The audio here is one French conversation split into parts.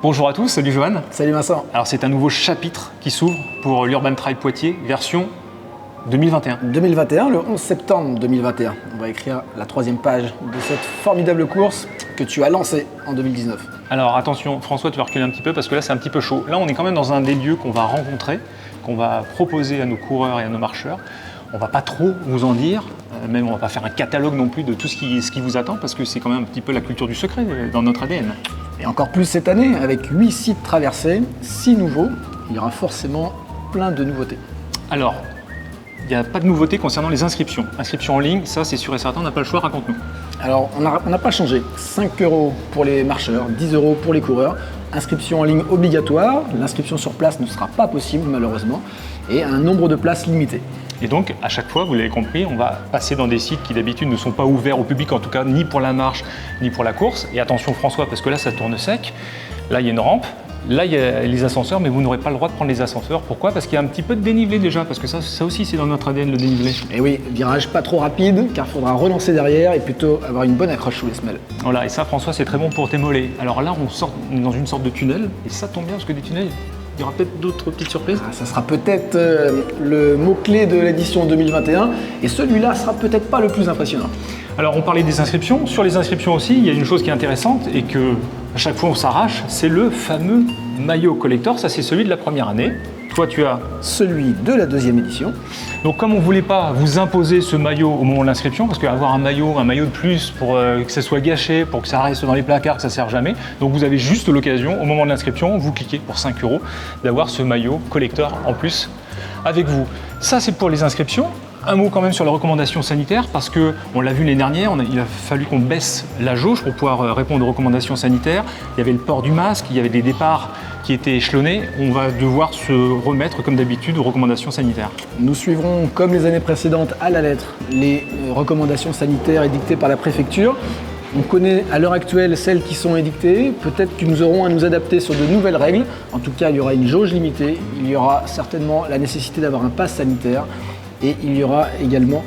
Bonjour à tous, salut Johan. Salut Vincent. Alors c'est un nouveau chapitre qui s'ouvre pour l'Urban Trail Poitiers, version 2021. 2021, le 11 septembre 2021. On va écrire la troisième page de cette formidable course que tu as lancée en 2019. Alors attention, François, tu vas reculer un petit peu parce que là c'est un petit peu chaud. Là on est quand même dans un des lieux qu'on va rencontrer, qu'on va proposer à nos coureurs et à nos marcheurs. On va pas trop vous en dire, même on va pas faire un catalogue non plus de tout ce qui vous attend parce que c'est quand même un petit peu la culture du secret dans notre ADN. Et encore plus cette année, avec 8 sites traversés, 6 nouveaux, il y aura forcément plein de nouveautés. Alors, il n'y a pas de nouveauté concernant les inscriptions. Inscriptions en ligne, ça c'est sûr et certain, on n'a pas le choix, raconte-nous. Alors, on n'a pas changé. 5 € pour les marcheurs, 10 € pour les coureurs. Inscription en ligne obligatoire. L'inscription sur place ne sera pas possible malheureusement. Et un nombre de places limité. Et donc, à chaque fois, vous l'avez compris, on va passer dans des sites qui d'habitude ne sont pas ouverts au public, en tout cas ni pour la marche, ni pour la course. Et attention François, parce que là ça tourne sec. Là il y a une rampe. Là, il y a les ascenseurs, mais vous n'aurez pas le droit de prendre les ascenseurs. Pourquoi? Parce qu'il y a un petit peu de dénivelé déjà, parce que ça aussi, c'est dans notre ADN, le dénivelé. Et oui, virage pas trop rapide, car il faudra relancer derrière et plutôt avoir une bonne accroche sous les semelles. Voilà, et ça, François, c'est très bon pour tes mollets. Alors là, on sort dans une sorte de tunnel, et ça tombe bien, parce que des tunnels, il y aura peut-être d'autres petites surprises. Ça sera peut-être le mot-clé de l'édition 2021, et celui-là sera peut-être pas le plus impressionnant. Alors, on parlait des inscriptions. Sur les inscriptions aussi, il y a une chose qui est intéressante, et que à chaque fois on s'arrache, c'est le fameux maillot collector. Ça, c'est celui de la première année. Toi, tu as celui de la deuxième édition. Donc, comme on ne voulait pas vous imposer ce maillot au moment de l'inscription, parce qu'avoir un maillot de plus pour que ça soit gâché, pour que ça reste dans les placards, que ça ne sert jamais, donc vous avez juste l'occasion, au moment de l'inscription, vous cliquez pour 5 €, d'avoir ce maillot collector en plus avec vous. Ça, c'est pour les inscriptions. Un mot quand même sur les recommandations sanitaires, parce qu'on l'a vu l'année dernière, il a fallu qu'on baisse la jauge pour pouvoir répondre aux recommandations sanitaires. Il y avait le port du masque, il y avait des départs qui étaient échelonnés. On va devoir se remettre, comme d'habitude, aux recommandations sanitaires. Nous suivrons, comme les années précédentes, à la lettre, les recommandations sanitaires édictées par la préfecture. On connaît à l'heure actuelle celles qui sont édictées. Peut-être que nous aurons à nous adapter sur de nouvelles règles. En tout cas, il y aura une jauge limitée. Il y aura certainement la nécessité d'avoir un pass sanitaire. Et il y aura également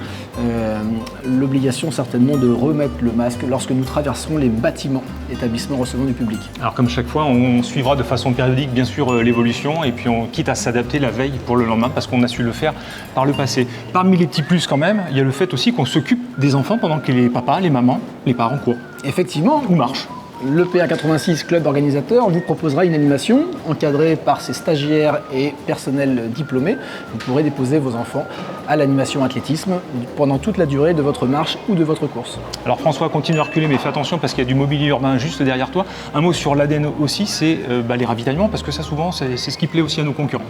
l'obligation certainement de remettre le masque lorsque nous traverserons les bâtiments, établissements recevant du public. Alors comme chaque fois, on suivra de façon périodique bien sûr l'évolution et puis on quitte à s'adapter la veille pour le lendemain parce qu'on a su le faire par le passé. Parmi les petits plus quand même, il y a le fait aussi qu'on s'occupe des enfants pendant que les papas, les mamans, les parents courent. Effectivement. Ou marchent. Le PA86 Club Organisateur vous proposera une animation encadrée par ses stagiaires et personnels diplômés. Vous pourrez déposer vos enfants à l'animation athlétisme pendant toute la durée de votre marche ou de votre course. Alors François, continue à reculer, mais fais attention parce qu'il y a du mobilier urbain juste derrière toi. Un mot sur l'ADN aussi, c'est les ravitaillements, parce que ça souvent, c'est ce qui plaît aussi à nos concurrents.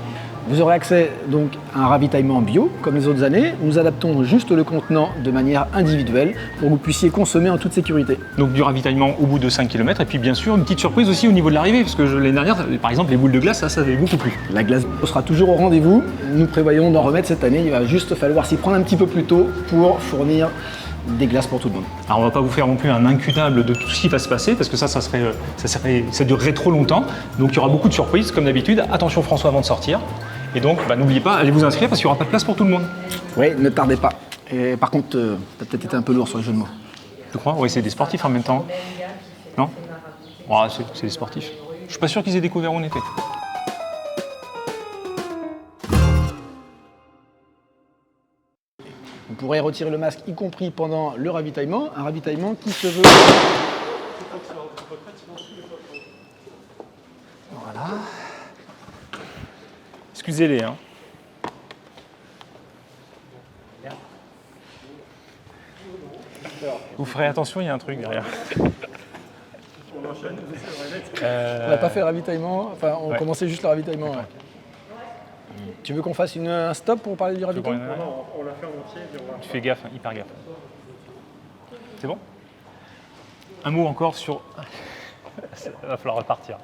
Vous aurez accès donc à un ravitaillement bio, comme les autres années. Nous adaptons juste le contenant de manière individuelle pour que vous puissiez consommer en toute sécurité. Donc du ravitaillement au bout de 5 km, et puis bien sûr une petite surprise aussi au niveau de l'arrivée, parce que l'année dernière, par exemple, les boules de glace, ça avait beaucoup plu. La glace sera toujours au rendez-vous. Nous prévoyons d'en remettre cette année. Il va juste falloir s'y prendre un petit peu plus tôt pour fournir des glaces pour tout le monde. Alors on va pas vous faire non plus un incutable de tout ce qui va se passer, parce que ça durerait trop longtemps. Donc il y aura beaucoup de surprises, comme d'habitude. Attention François avant de sortir. Et donc, n'oubliez pas, allez vous inscrire parce qu'il n'y aura pas de place pour tout le monde. Oui, ne tardez pas. Et par contre, t'as peut-être été un peu lourd sur le jeu de mots. Tu crois? Oui, c'est des sportifs en même temps. Non? Oh, c'est des sportifs. Je suis pas sûr qu'ils aient découvert où on était. Vous pourrez retirer le masque, y compris pendant le ravitaillement. Un ravitaillement qui se veut... Voilà. Excusez-les, hein. Vous ferez attention, il y a un truc derrière. On n'a pas fait ravitaillement, enfin on commençait juste le ravitaillement. Ouais. Tu veux qu'on fasse un stop pour parler du ravitaillement? Non, on l'a fait en entier. Tu fais gaffe, hein, hyper gaffe. C'est bon? Un mot encore sur... Il va falloir repartir.